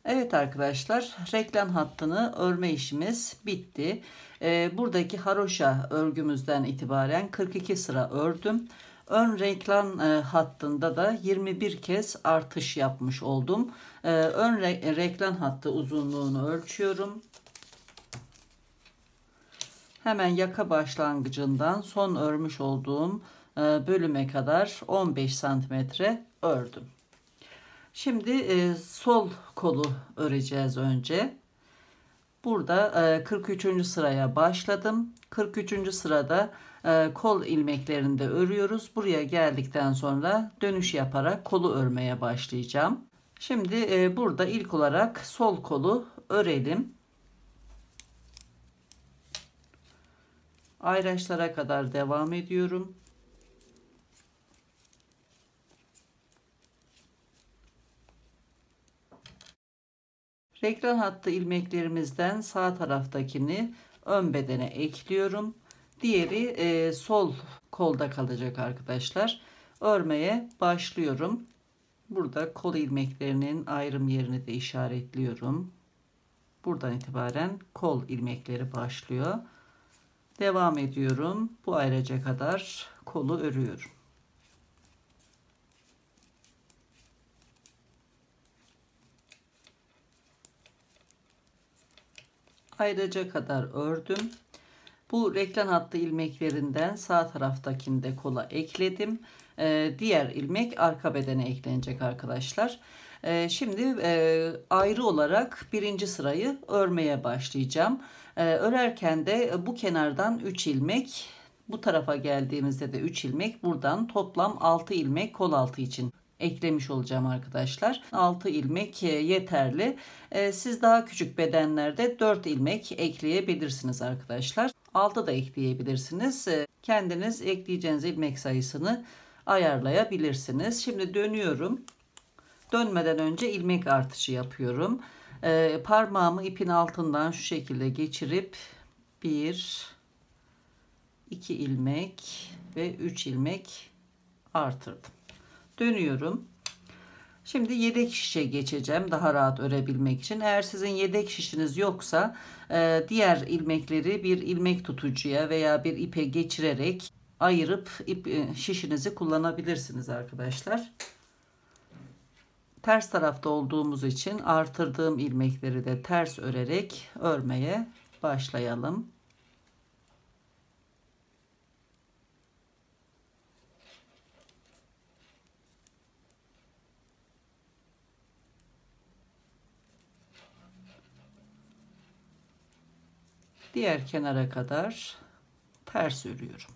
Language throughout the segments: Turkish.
Evet arkadaşlar, reklam hattını örme işimiz bitti. Buradaki haroşa örgümüzden itibaren 42 sıra ördüm. Ön reklam hattında da 21 kez artış yapmış oldum. Ön reklam hattı uzunluğunu ölçüyorum. Hemen yaka başlangıcından son örmüş olduğum bölüme kadar 15 santimetre ördüm. Şimdi sol kolu öreceğiz önce. Burada 43. sıraya başladım. 43. sırada kol ilmeklerinde örüyoruz. Buraya geldikten sonra dönüş yaparak kolu örmeye başlayacağım. Şimdi burada ilk olarak sol kolu örelim. Ayraçlara kadar devam ediyorum. Reklam hattı ilmeklerimizden sağ taraftakini ön bedene ekliyorum. Diğeri sol kolda kalacak arkadaşlar. Örmeye başlıyorum. Burada kol ilmeklerinin ayrım yerini de işaretliyorum. Buradan itibaren kol ilmekleri başlıyor. Devam ediyorum. Bu ayraca kadar kolu örüyorum. Ayraca kadar ördüm. Bu reklam hattı ilmeklerinden sağ taraftakini kola ekledim. Diğer ilmek arka bedene eklenecek arkadaşlar. Şimdi ayrı olarak birinci sırayı örmeye başlayacağım. Örerken de bu kenardan 3 ilmek, bu tarafa geldiğimizde de 3 ilmek, buradan toplam 6 ilmek kol altı için eklemiş olacağım arkadaşlar. 6 ilmek yeterli. Siz daha küçük bedenlerde 4 ilmek ekleyebilirsiniz arkadaşlar. 6 da ekleyebilirsiniz. Kendiniz ekleyeceğiniz ilmek sayısını ayarlayabilirsiniz. Şimdi dönüyorum. Dönmeden önce ilmek artışı yapıyorum. Parmağımı ipin altından şu şekilde geçirip 1, 2 ilmek ve 3 ilmek artırdım. Dönüyorum. Şimdi yedek şişe geçeceğim daha rahat örebilmek için. Eğer sizin yedek şişiniz yoksa diğer ilmekleri bir ilmek tutucuya veya bir ipe geçirerek ayırıp şişinizi kullanabilirsiniz arkadaşlar. Ters tarafta olduğumuz için artırdığım ilmekleri de ters örerek örmeye başlayalım. Diğer kenara kadar ters örüyorum.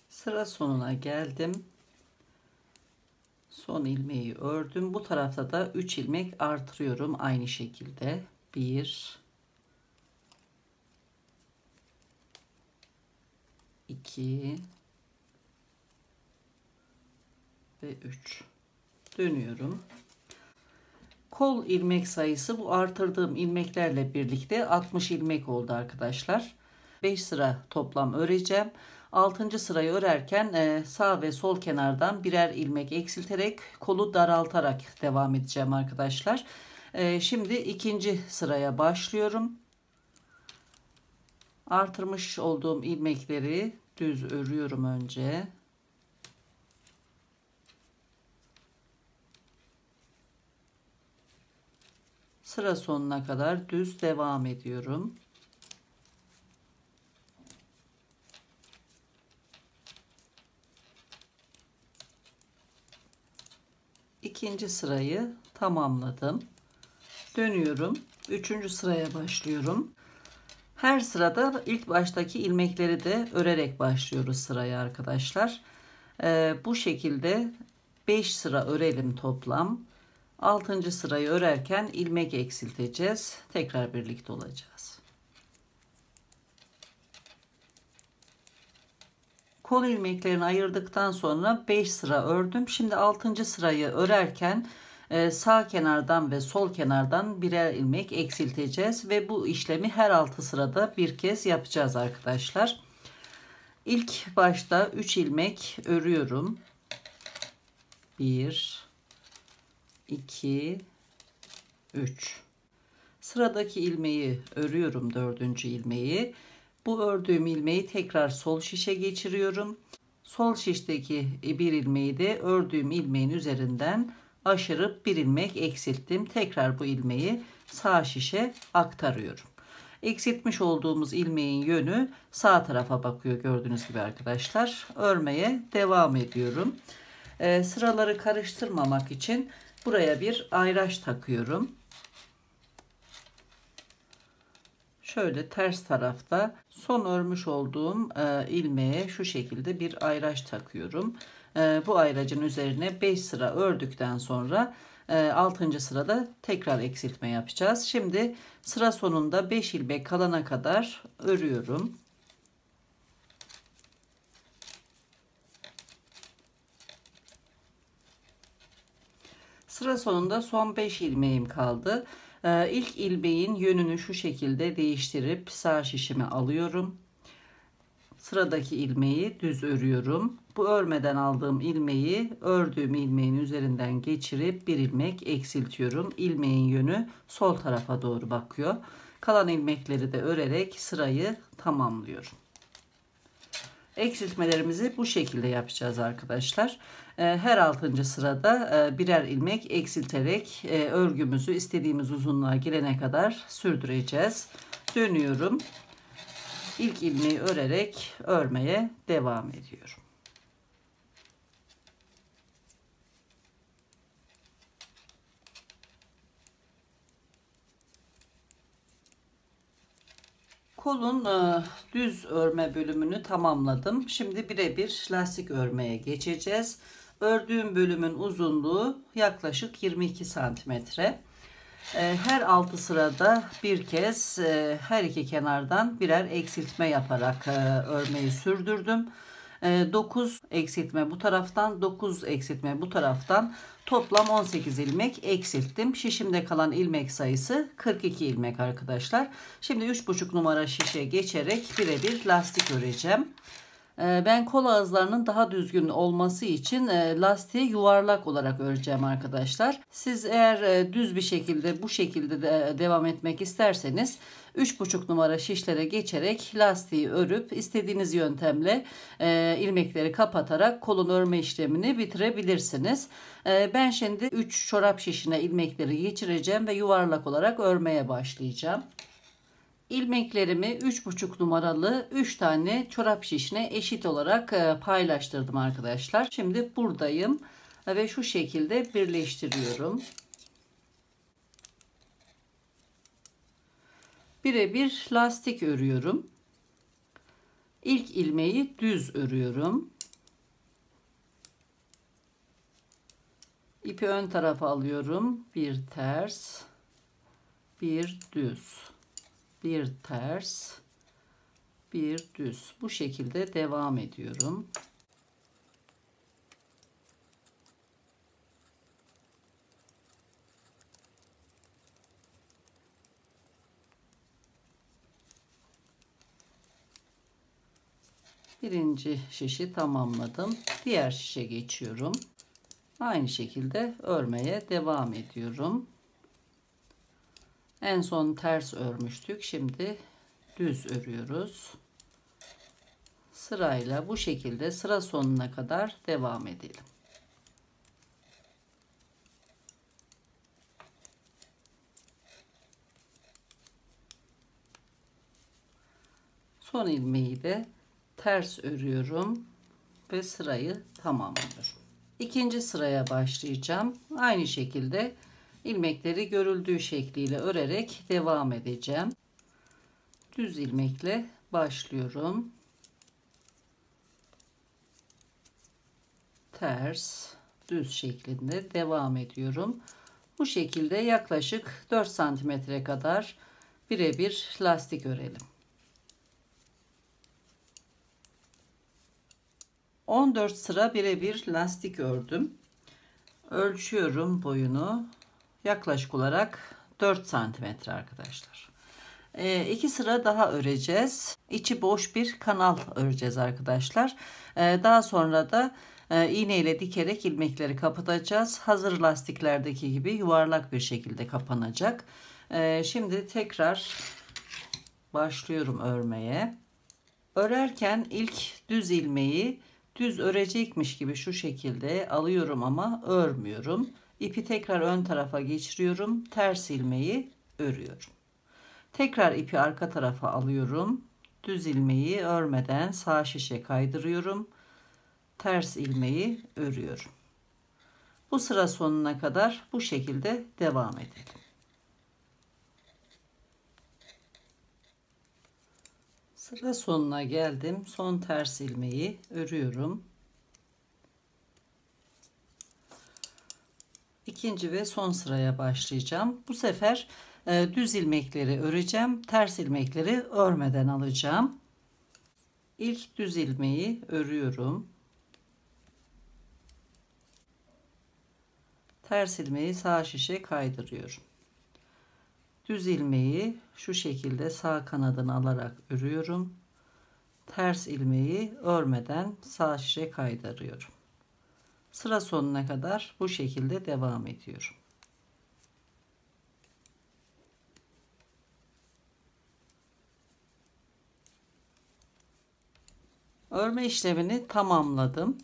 Sıra sonuna geldim. Son ilmeği ördüm. Bu tarafta da 3 ilmek artırıyorum aynı şekilde. 1, 2 ve 3. Dönüyorum. Kol ilmek sayısı bu artırdığım ilmeklerle birlikte 60 ilmek oldu arkadaşlar. 5 sıra toplam öreceğim. 6. sırayı örerken sağ ve sol kenardan birer ilmek eksilterek kolu daraltarak devam edeceğim arkadaşlar. Şimdi ikinci sıraya başlıyorum. Artırmış olduğum ilmekleri düz örüyorum önce. Sıra sonuna kadar düz devam ediyorum. İkinci sırayı tamamladım. Dönüyorum. Üçüncü sıraya başlıyorum. Her sırada ilk baştaki ilmekleri de örerek başlıyoruz sıraya arkadaşlar. Bu şekilde 5 sıra örelim toplam. 6. sırayı örerken ilmek eksilteceğiz. Tekrar birlikte olacağız. Kol ilmeklerini ayırdıktan sonra 5 sıra ördüm. Şimdi 6. sırayı örerken Sağ kenardan ve sol kenardan birer ilmek eksilteceğiz ve bu işlemi her 6 sırada bir kez yapacağız arkadaşlar. İlk başta 3 ilmek örüyorum. 1 2 3. Sıradaki ilmeği örüyorum, 4. ilmeği. Bu ördüğüm ilmeği tekrar sol şişe geçiriyorum. Sol şişteki bir ilmeği de ördüğüm ilmeğin üzerinden aşırıp bir ilmek eksilttim. Tekrar bu ilmeği sağ şişe aktarıyorum. Eksiltmiş olduğumuz ilmeğin yönü sağ tarafa bakıyor gördüğünüz gibi arkadaşlar. Örmeye devam ediyorum. Sıraları karıştırmamak için buraya bir ayraç takıyorum. Şöyle ters tarafta son örmüş olduğum ilmeğe şu şekilde bir ayraç takıyorum. Bu ayracın üzerine 5 sıra ördükten sonra 6. sırada tekrar eksiltme yapacağız. Şimdi sıra sonunda 5 ilmek kalana kadar örüyorum. Sıra sonunda son 5 ilmeğim kaldı. İlk ilmeğin yönünü şu şekilde değiştirip sağ şişime alıyorum. Sıradaki ilmeği düz örüyorum. Bu örmeden aldığım ilmeği ördüğüm ilmeğin üzerinden geçirip bir ilmek eksiltiyorum. İlmeğin yönü sol tarafa doğru bakıyor. Kalan ilmekleri de örerek sırayı tamamlıyorum. Eksiltmelerimizi bu şekilde yapacağız arkadaşlar. Her 6. sırada birer ilmek eksilterek örgümüzü istediğimiz uzunluğa gelene kadar sürdüreceğiz. Dönüyorum. İlk ilmeği örerek örmeye devam ediyorum. Kolun düz örme bölümünü tamamladım. Şimdi birebir lastik örmeye geçeceğiz. Ördüğüm bölümün uzunluğu yaklaşık 22 santimetre. Her 6 sırada bir kez her iki kenardan birer eksiltme yaparak örmeyi sürdürdüm. 9 eksiltme bu taraftan, 9 eksiltme bu taraftan, toplam 18 ilmek eksilttim. Şişimde kalan ilmek sayısı 42 ilmek arkadaşlar. Şimdi 3,5 numara şişe geçerek birebir lastik öreceğim. Ben kol ağızlarının daha düzgün olması için lastiği yuvarlak olarak öreceğim arkadaşlar. Siz eğer düz bir şekilde bu şekilde devam etmek isterseniz 3,5 numara şişlere geçerek lastiği örüp istediğiniz yöntemle ilmekleri kapatarak kolun örme işlemini bitirebilirsiniz. Ben şimdi 3 çorap şişine ilmekleri geçireceğim ve yuvarlak olarak örmeye başlayacağım. İlmeklerimi 3,5 numaralı 3 tane çorap şişine eşit olarak paylaştırdım arkadaşlar. Şimdi buradayım ve şu şekilde birleştiriyorum. Birebir lastik örüyorum. İlk ilmeği düz örüyorum. İpi ön tarafa alıyorum. Bir ters, bir düz. Bir ters, bir düz. Bu şekilde devam ediyorum. Birinci şişi tamamladım. Diğer şişe geçiyorum. Aynı şekilde örmeye devam ediyorum. En son ters örmüştük. Şimdi düz örüyoruz. Sırayla bu şekilde sıra sonuna kadar devam edelim. Son ilmeği de ters örüyorum ve sırayı tamamlıyorum. İkinci sıraya başlayacağım. Aynı şekilde ilmekleri görüldüğü şekliyle örerek devam edeceğim. Düz ilmekle başlıyorum. Ters, düz şeklinde devam ediyorum. Bu şekilde yaklaşık 4 santimetre kadar birebir lastik örelim. 14 sıra birebir lastik ördüm. Ölçüyorum boyunu. Yaklaşık olarak 4 santimetre arkadaşlar. 2 sıra daha öreceğiz. İçi boş bir kanal öreceğiz arkadaşlar. Daha sonra da iğne ile dikerek ilmekleri kapatacağız. Hazır lastiklerdeki gibi yuvarlak bir şekilde kapanacak. Şimdi tekrar başlıyorum örmeye. Örerken ilk düz ilmeği düz örecekmiş gibi şu şekilde alıyorum ama örmüyorum. İpi tekrar ön tarafa geçiriyorum. Ters ilmeği örüyorum. Tekrar ipi arka tarafa alıyorum. Düz ilmeği örmeden sağ şişe kaydırıyorum. Ters ilmeği örüyorum. Bu sıra sonuna kadar bu şekilde devam edelim. Sıra sonuna geldim. Son ters ilmeği örüyorum. İkinci ve son sıraya başlayacağım. Bu sefer düz ilmekleri öreceğim. Ters ilmekleri örmeden alacağım. İlk düz ilmeği örüyorum. Ters ilmeği sağ şişe kaydırıyorum. Düz ilmeği şu şekilde sağ kanadını alarak örüyorum. Ters ilmeği örmeden sağ şişe kaydırıyorum. Sıra sonuna kadar bu şekilde devam ediyorum. Örme işlemini tamamladım.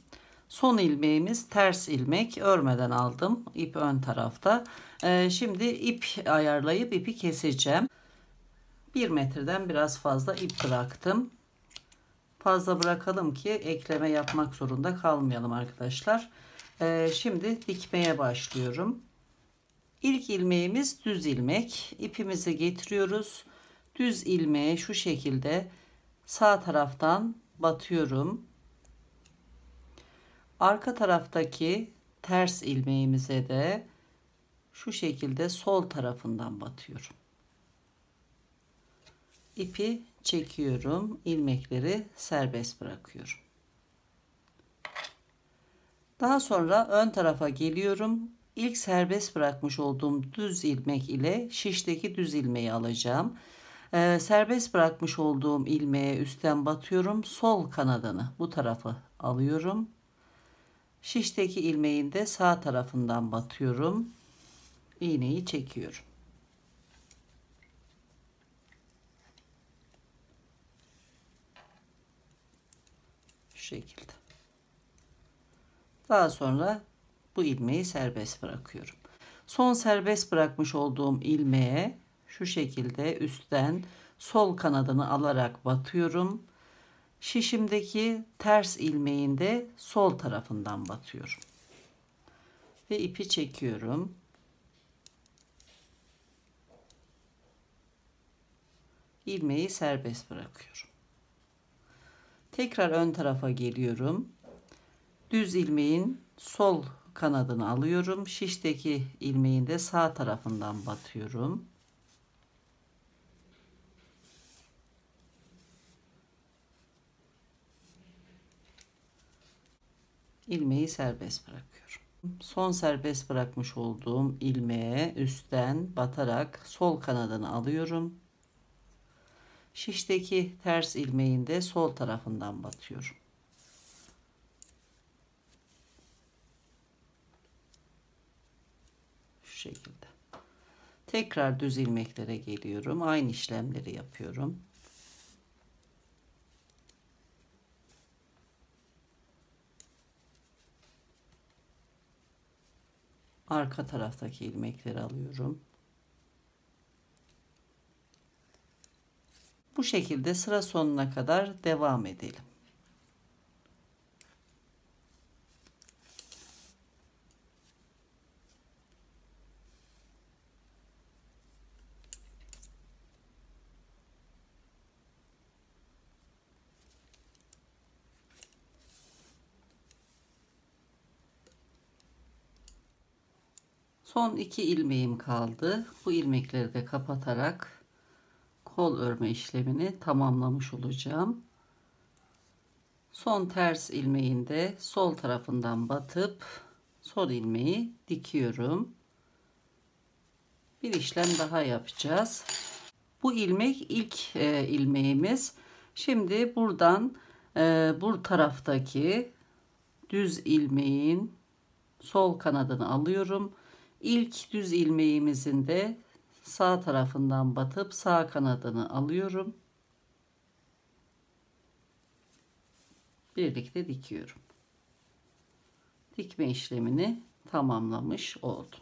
Son ilmeğimiz ters ilmek, örmeden aldım. İp ön tarafta. Şimdi ip ayarlayıp ipi keseceğim. 1 metreden biraz fazla ip bıraktım. Fazla bırakalım ki ekleme yapmak zorunda kalmayalım arkadaşlar. Şimdi dikmeye başlıyorum. İlk ilmeğimiz düz ilmek. İpimizi getiriyoruz. Düz ilmeğe şu şekilde sağ taraftan batıyorum. Arka taraftaki ters ilmeğimize de şu şekilde sol tarafından batıyorum. İpi çekiyorum. İlmekleri serbest bırakıyorum. Daha sonra ön tarafa geliyorum. İlk serbest bırakmış olduğum düz ilmek ile şişteki düz ilmeği alacağım. Serbest bırakmış olduğum ilmeğe üstten batıyorum. Sol kanadını bu tarafa alıyorum. Şişteki ilmeğin de sağ tarafından batıyorum. İğneyi çekiyorum. Şu şekilde. Daha sonra bu ilmeği serbest bırakıyorum. Son serbest bırakmış olduğum ilmeğe şu şekilde üstten sol kanadını alarak batıyorum. Şişimdeki ters ilmeğin de sol tarafından batıyorum. Ve ipi çekiyorum. İlmeği serbest bırakıyorum. Tekrar ön tarafa geliyorum. Düz ilmeğin sol kanadını alıyorum. Şişteki ilmeğin de sağ tarafından batıyorum. İlmeği serbest bırakıyorum. Son serbest bırakmış olduğum ilmeğe üstten batarak sol kanadını alıyorum. Şişteki ters ilmeğin de sol tarafından batıyorum. Şu şekilde. Tekrar düz ilmeklere geliyorum. Aynı işlemleri yapıyorum. Arka taraftaki ilmekleri alıyorum. Bu şekilde sıra sonuna kadar devam edelim. Son 2 ilmeğim kaldı. Bu ilmekleri de kapatarak kol örme işlemini tamamlamış olacağım. Son ters ilmeğinde sol tarafından batıp son ilmeği dikiyorum. Bir işlem daha yapacağız. Bu ilmek ilk ilmeğimiz. Şimdi buradan bu taraftaki düz ilmeğin sol kanadını alıyorum. İlk düz ilmeğimizin de sağ tarafından batıp sağ kanadını alıyorum. Birlikte dikiyorum. Dikme işlemini tamamlamış oldum.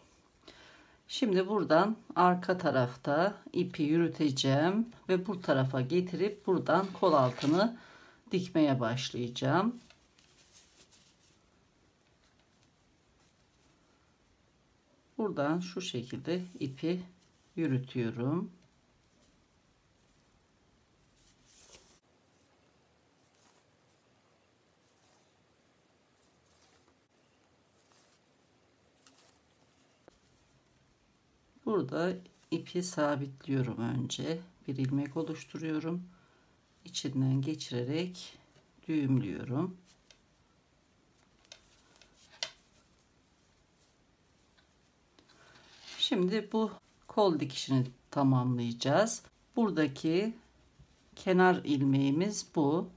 Şimdi buradan arka tarafta ipi yürüteceğim ve bu tarafa getirip buradan kol altını dikmeye başlayacağım. Buradan şu şekilde ipi yürütüyorum. Burada ipi sabitliyorum önce. Bir ilmek oluşturuyorum. İçinden geçirerek düğümlüyorum. Şimdi bu kol dikişini tamamlayacağız. Buradaki kenar ilmeğimiz bu.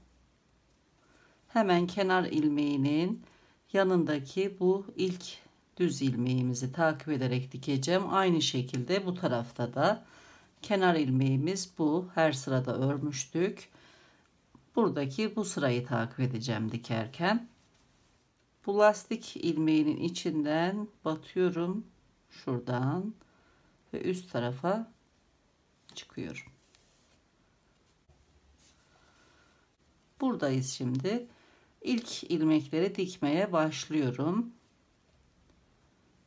Hemen kenar ilmeğinin yanındaki bu ilk düz ilmeğimizi takip ederek dikeceğim. Aynı şekilde bu tarafta da kenar ilmeğimiz bu. Her sırada örmüştük. Buradaki bu sırayı takip edeceğim dikerken. Bu lastik ilmeğinin içinden batıyorum. Şuradan ve üst tarafa çıkıyorum. Buradayız şimdi. İlk ilmekleri dikmeye başlıyorum.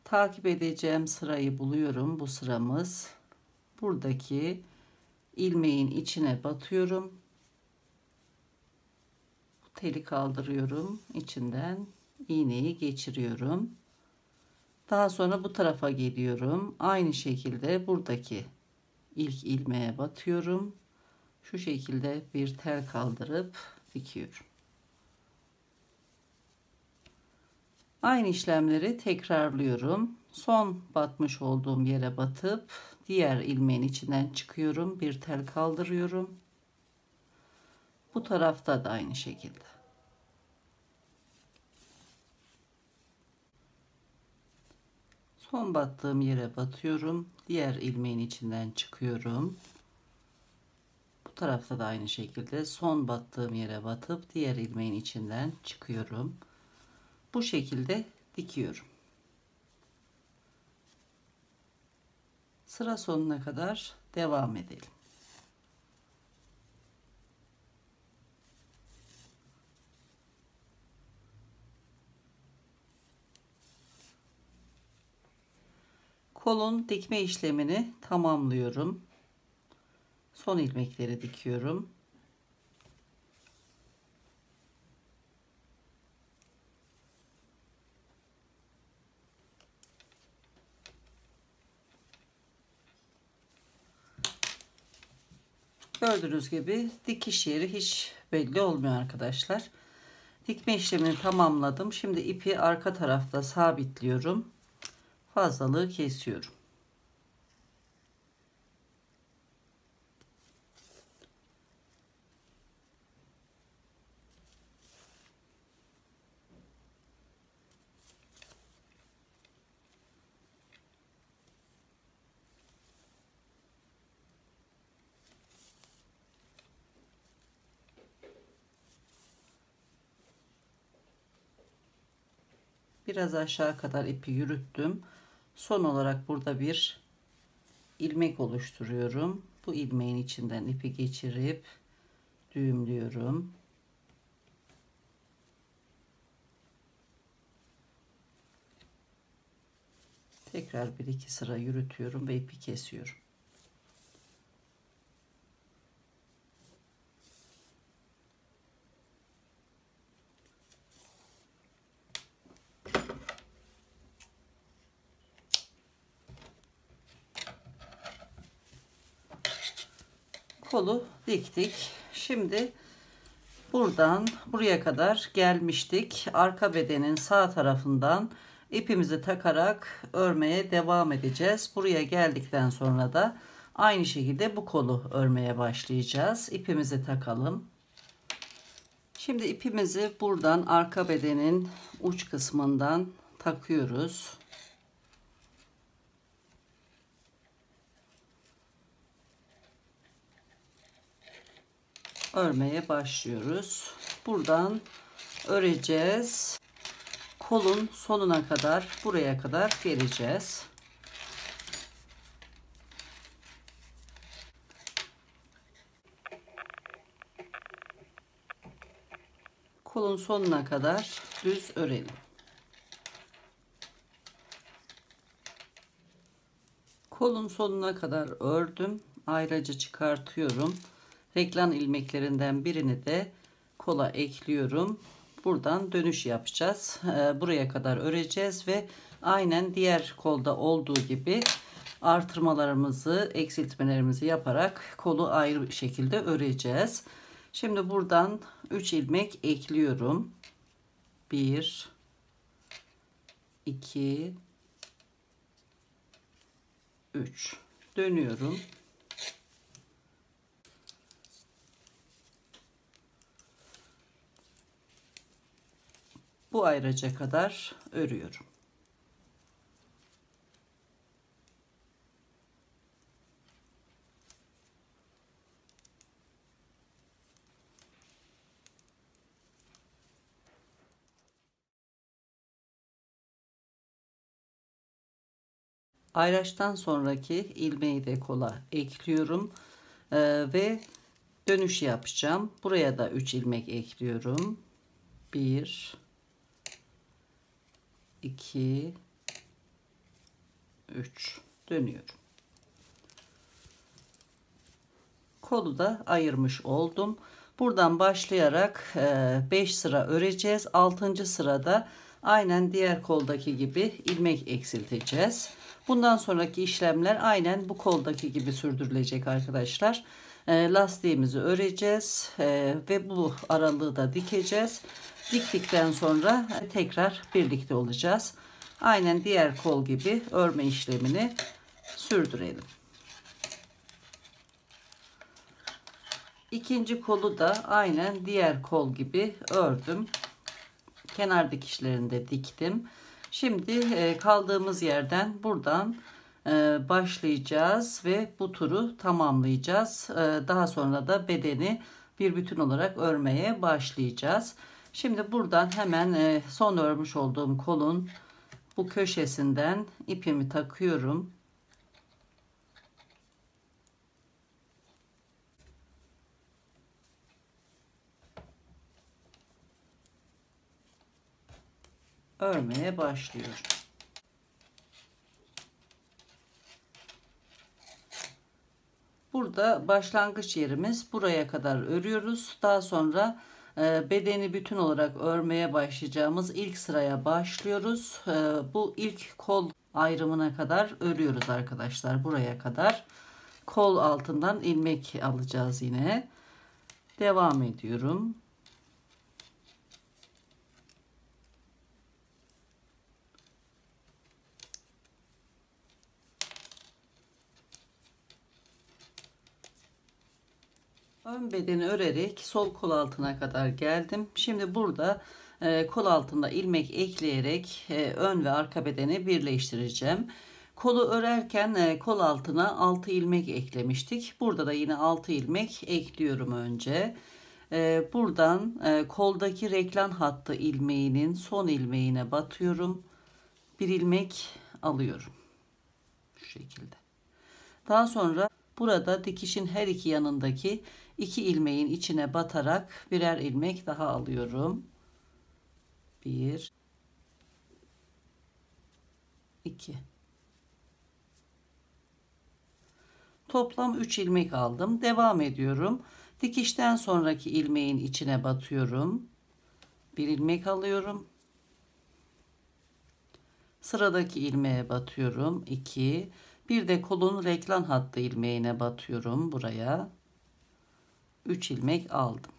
Takip edeceğim sırayı buluyorum. Bu sıramız. Buradaki ilmeğin içine batıyorum. Teli kaldırıyorum. İçinden iğneyi geçiriyorum. Daha sonra bu tarafa geliyorum. Aynı şekilde buradaki ilk ilmeğe batıyorum. Şu şekilde bir tel kaldırıp dikiyorum. Aynı işlemleri tekrarlıyorum. Son batmış olduğum yere batıp diğer ilmeğin içinden çıkıyorum. Bir tel kaldırıyorum. Bu tarafta da aynı şekilde. Son battığım yere batıyorum. Diğer ilmeğin içinden çıkıyorum. Bu tarafta da aynı şekilde son battığım yere batıp diğer ilmeğin içinden çıkıyorum. Bu şekilde dikiyorum. Sıra sonuna kadar devam edelim. Kolun dikme işlemini tamamlıyorum. Son ilmekleri dikiyorum. Gördüğünüz gibi dikiş yeri hiç belli olmuyor arkadaşlar. Dikme işlemini tamamladım. Şimdi ipi arka tarafta sabitliyorum. Fazlalığı kesiyorum. Biraz aşağı kadar ipi yürüttüm. Son olarak burada bir ilmek oluşturuyorum. Bu ilmeğin içinden ipi geçirip düğümlüyorum. Tekrar bir iki sıra yürütüyorum ve ipi kesiyorum. Kolu diktik. Şimdi buradan buraya kadar gelmiştik. Arka bedenin sağ tarafından ipimizi takarak örmeye devam edeceğiz. Buraya geldikten sonra da aynı şekilde bu kolu örmeye başlayacağız. İpimizi takalım. Şimdi ipimizi buradan arka bedenin uç kısmından takıyoruz. Örmeye başlıyoruz. Buradan öreceğiz. Kolun sonuna kadar, buraya kadar geleceğiz. Kolun sonuna kadar düz örelim. Kolun sonuna kadar ördüm. Ayracı çıkartıyorum. Reklam ilmeklerinden birini de kola ekliyorum. Buradan dönüş yapacağız. Buraya kadar öreceğiz ve aynen diğer kolda olduğu gibi artırmalarımızı, eksiltmelerimizi yaparak kolu ayrı bir şekilde öreceğiz. Şimdi buradan 3 ilmek ekliyorum. 1 2 3 dönüyorum. Bu ayrıca kadar örüyorum. Ayraçtan sonraki ilmeği de kola ekliyorum ve dönüş yapacağım. Buraya da 3 ilmek ekliyorum. 1 2 3 dönüyorum. Kolu da ayırmış oldum. Buradan başlayarak 5 sıra öreceğiz. 6. sırada aynen diğer koldaki gibi ilmek eksilteceğiz. Bundan sonraki işlemler aynen bu koldaki gibi sürdürülecek arkadaşlar. Lastiğimizi öreceğiz ve bu aralığı da dikeceğiz. Diktikten sonra tekrar birlikte olacağız. Aynen diğer kol gibi örme işlemini sürdürelim. İkinci kolu da aynen diğer kol gibi ördüm. Kenar dikişlerini de diktim. Şimdi kaldığımız yerden buradan başlayacağız ve bu turu tamamlayacağız. Daha sonra da bedeni bir bütün olarak örmeye başlayacağız. Şimdi buradan hemen son örmüş olduğum kolun bu köşesinden ipimi takıyorum. Örmeye başlıyorum. Burada başlangıç yerimiz, buraya kadar örüyoruz. Daha sonra bedeni bütün olarak örmeye başlayacağımız ilk sıraya başlıyoruz. Bu ilk kol ayrımına kadar örüyoruz arkadaşlar, buraya kadar. Kol altından ilmek alacağız yine. Devam ediyorum. Ön bedeni örerek sol kol altına kadar geldim. Şimdi burada kol altında ilmek ekleyerek ön ve arka bedeni birleştireceğim. Kolu örerken kol altına 6 ilmek eklemiştik. Burada da yine 6 ilmek ekliyorum önce. Buradan koldaki reklam hattı ilmeğinin son ilmeğine batıyorum. Bir ilmek alıyorum. Şu şekilde. Daha sonra burada dikişin her iki yanındaki 2 ilmeğin içine batarak birer ilmek daha alıyorum. 1 2 Toplam 3 ilmek aldım. Devam ediyorum. Dikişten sonraki ilmeğin içine batıyorum. Bir ilmek alıyorum. Sıradaki ilmeğe batıyorum. 2. Bir de kolun reklam hattı ilmeğine batıyorum buraya. 3 ilmek aldım.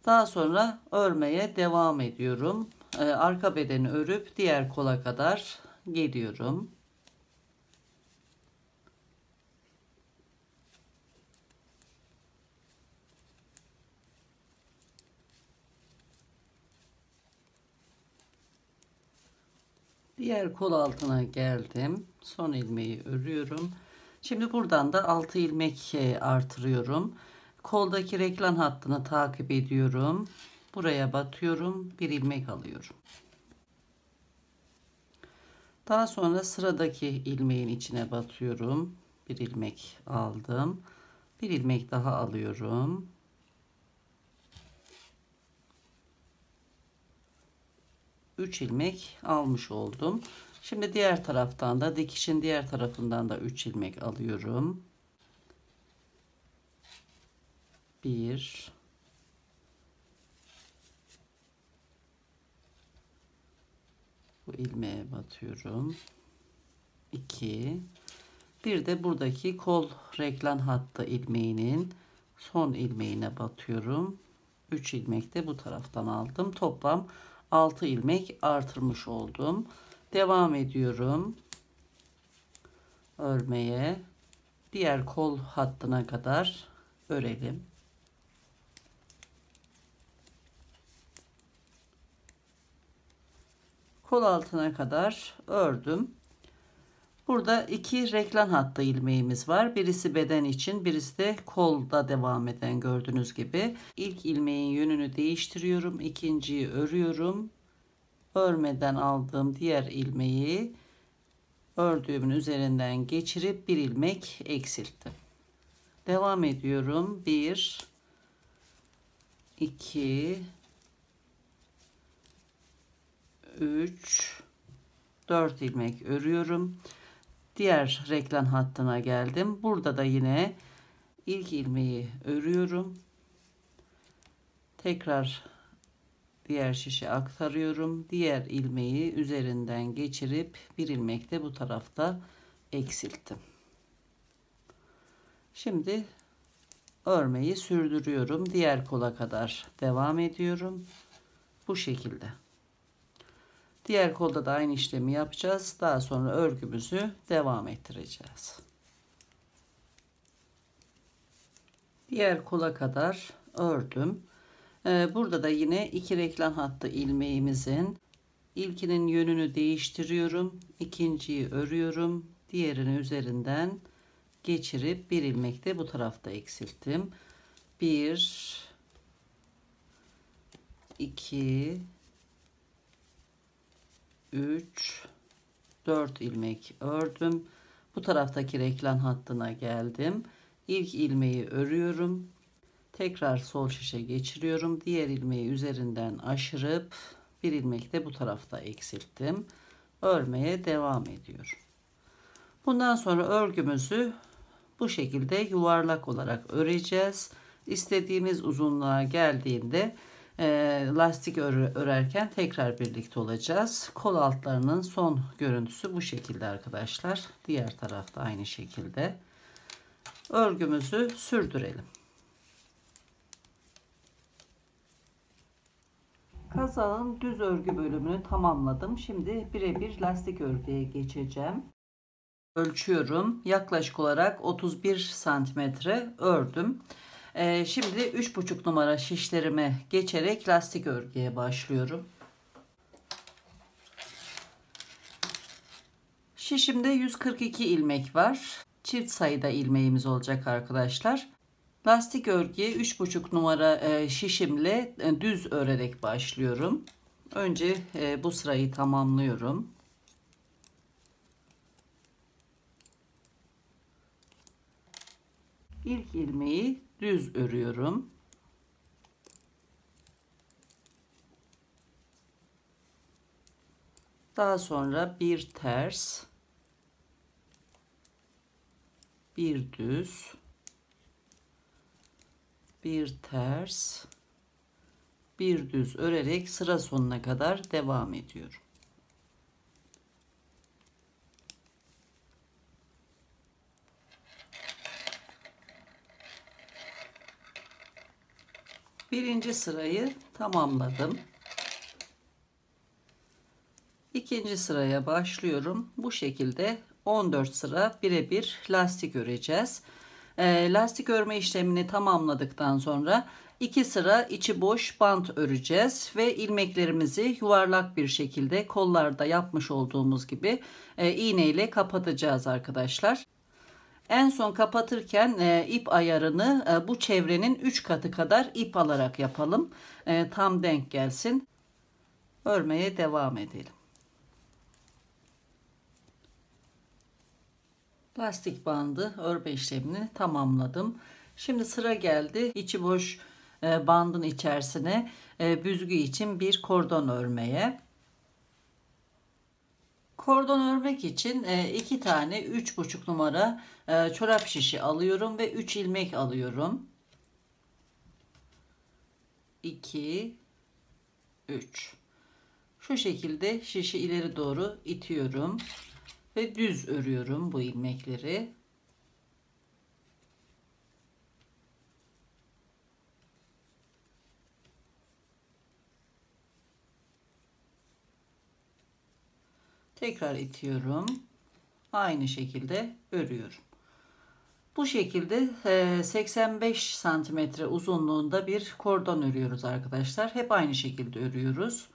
Daha sonra örmeye devam ediyorum. arka bedeni örüp diğer kola kadar geliyorum. Diğer kol altına geldim. Son ilmeği örüyorum. Şimdi buradan da 6 ilmek artırıyorum. Koldaki reklam hattını takip ediyorum. Buraya batıyorum. Bir ilmek alıyorum. Daha sonra sıradaki ilmeğin içine batıyorum. Bir ilmek aldım. Bir ilmek daha alıyorum. Üç ilmek almış oldum. Şimdi diğer taraftan da dikişin diğer tarafından da 3 ilmek alıyorum. 1 bu ilmeğe batıyorum. 2 bir de buradaki kol reklam hattı ilmeğinin son ilmeğine batıyorum. 3 ilmek de bu taraftan aldım. Toplam 6 ilmek artırmış oldum. Devam ediyorum örmeye. Diğer kol hattına kadar örelim. Kol altına kadar ördüm. Burada iki reklam hattı ilmeğimiz var. Birisi beden için, birisi de kolda devam eden, gördüğünüz gibi. İlk ilmeğin yönünü değiştiriyorum. İkinciyi örüyorum. Örmeden aldığım diğer ilmeği ördüğümün üzerinden geçirip bir ilmek eksilttim. Devam ediyorum. 1 2 3 4 ilmek örüyorum. Diğer reklam hattına geldim. Burada da yine ilk ilmeği örüyorum. Tekrar diğer şişe aktarıyorum. Diğer ilmeği üzerinden geçirip bir ilmek de bu tarafta eksilttim. Şimdi örmeyi sürdürüyorum. Diğer kola kadar devam ediyorum. Bu şekilde. Diğer kolda da aynı işlemi yapacağız. Daha sonra örgümüzü devam ettireceğiz. Diğer kola kadar ördüm. Burada da yine iki reklam hattı ilmeğimizin ilkinin yönünü değiştiriyorum. İkinciyi örüyorum. Diğerini üzerinden geçirip bir ilmek de bu tarafta eksilttim. 1 2 3 4 ilmek ördüm. Bu taraftaki reklam hattına geldim. İlk ilmeği örüyorum. Tekrar sol şişe geçiriyorum. Diğer ilmeği üzerinden aşırıp bir ilmek de bu tarafta eksilttim. Örmeye devam ediyorum. Bundan sonra örgümüzü bu şekilde yuvarlak olarak öreceğiz. İstediğimiz uzunluğa geldiğinde lastik örerken tekrar birlikte olacağız. Kol altlarının son görüntüsü bu şekilde arkadaşlar. Diğer tarafta aynı şekilde. Örgümüzü sürdürelim. Kazağın düz örgü bölümünü tamamladım. Şimdi birebir lastik örgüye geçeceğim. Ölçüyorum. Yaklaşık olarak 31 santimetre ördüm. Şimdi 3,5 numara şişlerime geçerek lastik örgüye başlıyorum. Şişimde 142 ilmek var. Çift sayıda ilmeğimiz olacak arkadaşlar. Lastik örgüye 3,5 numara şişimle düz örerek başlıyorum. Önce bu sırayı tamamlıyorum. İlk ilmeği düz örüyorum. Daha sonra bir ters, bir düz, bir ters, bir düz örerek sıra sonuna kadar devam ediyorum. Birinci sırayı tamamladım. İkinci sıraya başlıyorum. Bu şekilde 14 sıra birebir lastik öreceğiz. Lastik örme işlemini tamamladıktan sonra 2 sıra içi boş bant öreceğiz ve ilmeklerimizi yuvarlak bir şekilde kollarda yapmış olduğumuz gibi iğne ile kapatacağız arkadaşlar. En son kapatırken ip ayarını bu çevrenin 3 katı kadar ip alarak yapalım. Tam denk gelsin. Örmeye devam edelim. Lastik bandı örme işlemini tamamladım. Şimdi sıra geldi içi boş bandın içerisine büzgü için bir kordon örmeye. Kordon örmek için 2 tane 3,5 numara çorap şişi alıyorum ve 3 ilmek alıyorum. 2 3. Şu şekilde şişi ileri doğru itiyorum ve düz örüyorum bu ilmekleri. Tekrar itiyorum. Aynı şekilde örüyorum. Bu şekilde 85 santimetre uzunluğunda bir kordon örüyoruz arkadaşlar. Hep aynı şekilde örüyoruz.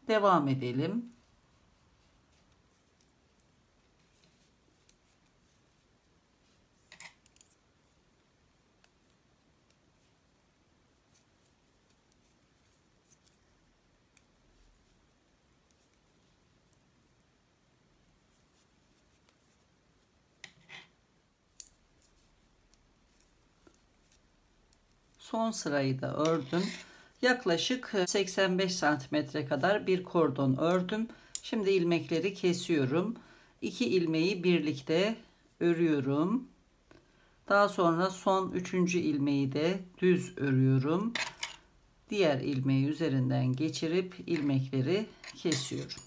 Devam edelim. Son sırayı da ördüm. Yaklaşık 85 santimetre kadar bir kordon ördüm. Şimdi ilmekleri kesiyorum. 2 ilmeği birlikte örüyorum. Daha sonra son 3. ilmeği de düz örüyorum. Diğer ilmeği üzerinden geçirip ilmekleri kesiyorum.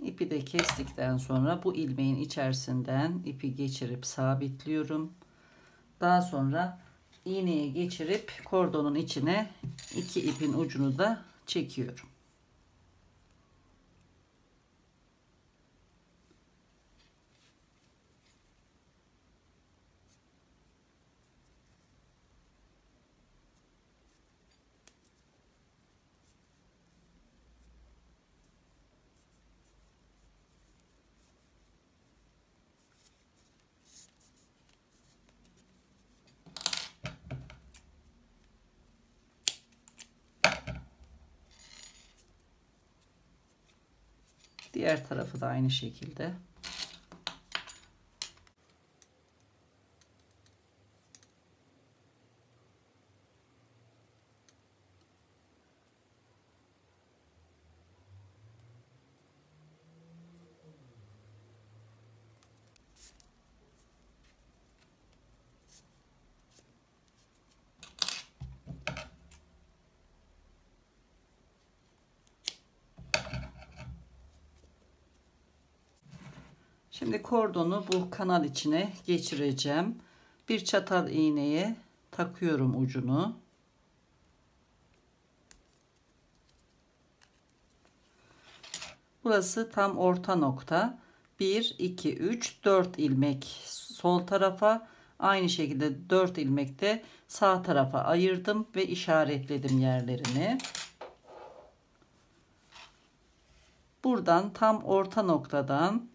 İpi de kestikten sonra bu ilmeğin içerisinden ipi geçirip sabitliyorum. Daha sonra iğneye geçirip kordonun içine 2 ipin ucunu da çekiyorum. Diğer tarafı da aynı şekilde. Şimdi kordonu bu kanal içine geçireceğim. Bir çatal iğneye takıyorum ucunu. Burası tam orta nokta. 1 2 3 4 ilmek sol tarafa, aynı şekilde 4 ilmek de sağ tarafa ayırdım ve işaretledim yerlerini. Buradan tam orta noktadan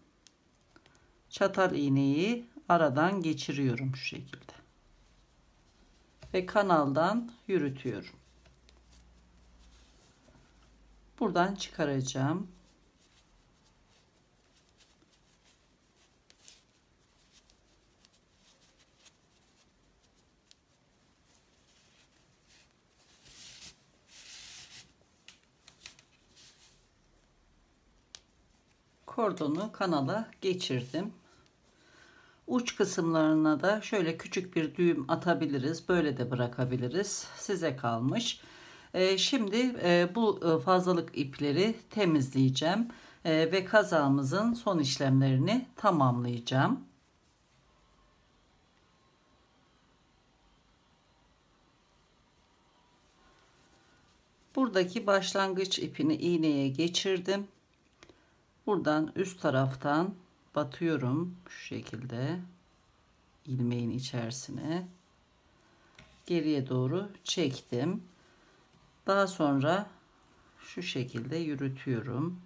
çatal iğneyi aradan geçiriyorum şu şekilde ve kanaldan yürütüyorum. Buradan çıkaracağım. Kordonu kanala geçirdim. Uç kısımlarına da şöyle küçük bir düğüm atabiliriz. Böyle de bırakabiliriz. Size kalmış. Şimdi bu fazlalık ipleri temizleyeceğim. Ve kazağımızın son işlemlerini tamamlayacağım. Buradaki başlangıç ipini iğneye geçirdim. Buradan üst taraftan batıyorum şu şekilde ilmeğin içerisine. Geriye doğru çektim. Daha sonra şu şekilde yürütüyorum.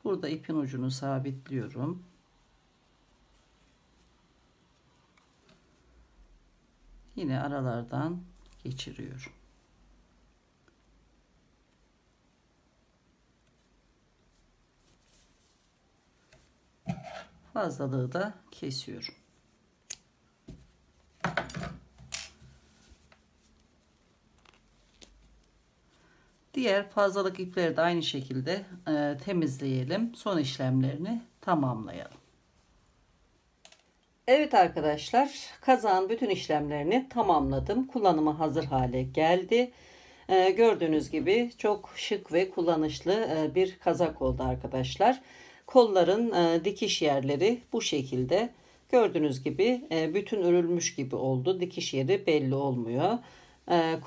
Burada ipin ucunu sabitliyorum. Yine aralardan geçiriyorum. Fazlalığı da kesiyorum. Diğer fazlalık ipleri de aynı şekilde temizleyelim. Son işlemlerini tamamlayalım. Evet arkadaşlar, kazağın bütün işlemlerini tamamladım. Kullanıma hazır hale geldi. Gördüğünüz gibi çok şık ve kullanışlı bir kazak oldu arkadaşlar. Kolların dikiş yerleri bu şekilde. Gördüğünüz gibi bütün örülmüş gibi oldu. Dikiş yeri belli olmuyor.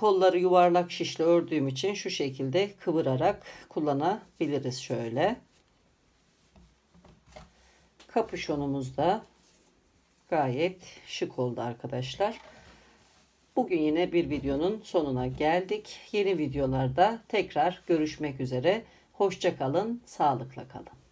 Kolları yuvarlak şişle ördüğüm için şu şekilde kıvırarak kullanabiliriz şöyle. Kapüşonumuz da gayet şık oldu arkadaşlar. Bugün yine bir videonun sonuna geldik. Yeni videolarda tekrar görüşmek üzere. Hoşça kalın, sağlıkla kalın.